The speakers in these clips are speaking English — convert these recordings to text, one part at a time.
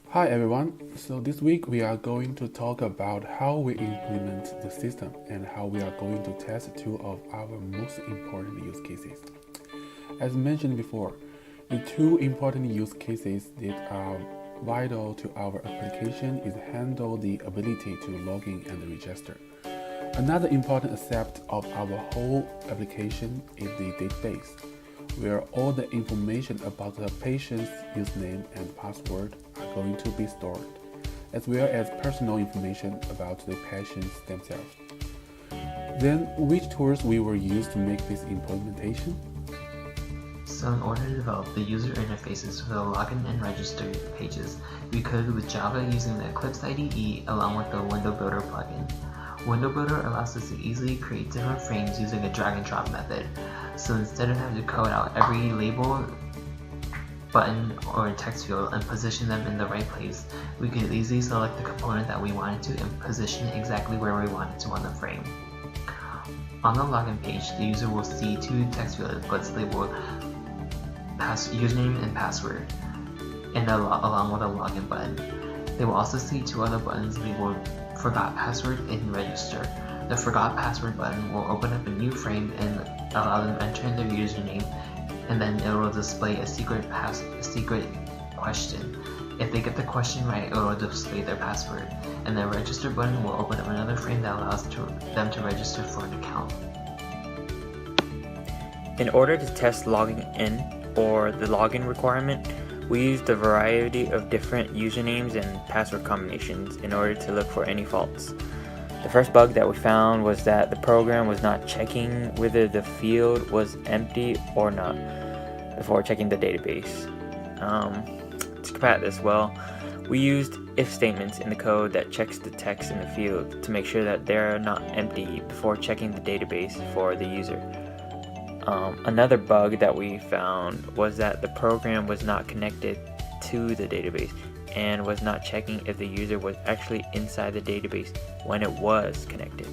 Hi everyone, so this week we are going to talk about how we implement the system and how we are going to test two of our most important use cases. As mentioned before, the two important use cases that are vital to our application is handle the ability to log in and register. Another important aspect of our whole application is the database, where all the information about the patient's username and password are going to be stored, as well as personal information about the patients themselves. Then, which tools we will use to make this implementation? So in order to develop the user interfaces for the login and register pages, we coded with Java using the Eclipse IDE along with the Window Builder plugin. Window Builder allows us to easily create different frames using a drag and drop method. So instead of having to code out every label, button, or text field and position them in the right place, we could easily select the component that we wanted to and position it exactly where we wanted to on the frame. On the login page, the user will see two text fields labeled username and password, and along with a login button. They will also see two other buttons labeled Forgot Password and Register. The Forgot Password button will open up a new frame and allow them to enter in their username, and then it will display a secret question. If they get the question right, it will display their password, and the Register button will open up another frame that allows them to register for an account. In order to test logging in or the login requirement, we used a variety of different usernames and password combinations in order to look for any faults. The first bug that we found was that the program was not checking whether the field was empty or not before checking the database. To combat this well, we used if statements in the code that checks the text in the field to make sure that they're not empty before checking the database for the user. Another bug that we found was that the program was not connected to the database and was not checking if the user was actually inside the database when it was connected.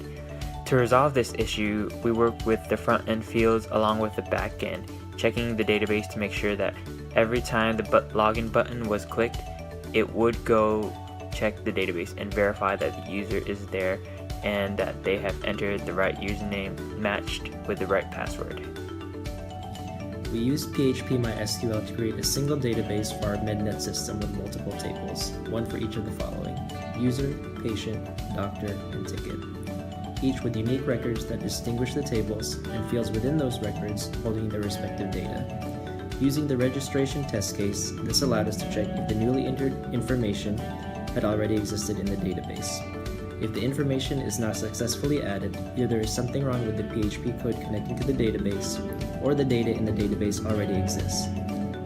To resolve this issue, we worked with the front-end fields along with the back-end, checking the database to make sure that every time the login button was clicked, it would go check the database and verify that the user is there and that they have entered the right username matched with the right password. We used PHP-MySQL to create a single database for our Mednet system with multiple tables, one for each of the following: user, patient, doctor, and ticket, each with unique records that distinguish the tables and fields within those records holding their respective data. Using the registration test case, this allowed us to check if the newly entered information had already existed in the database. If the information is not successfully added, either there is something wrong with the PHP code connecting to the database, or the data in the database already exists.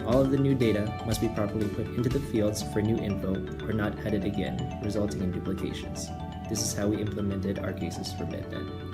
All of the new data must be properly put into the fields for new info or not added again, resulting in duplications. This is how we implemented our cases for Mednet.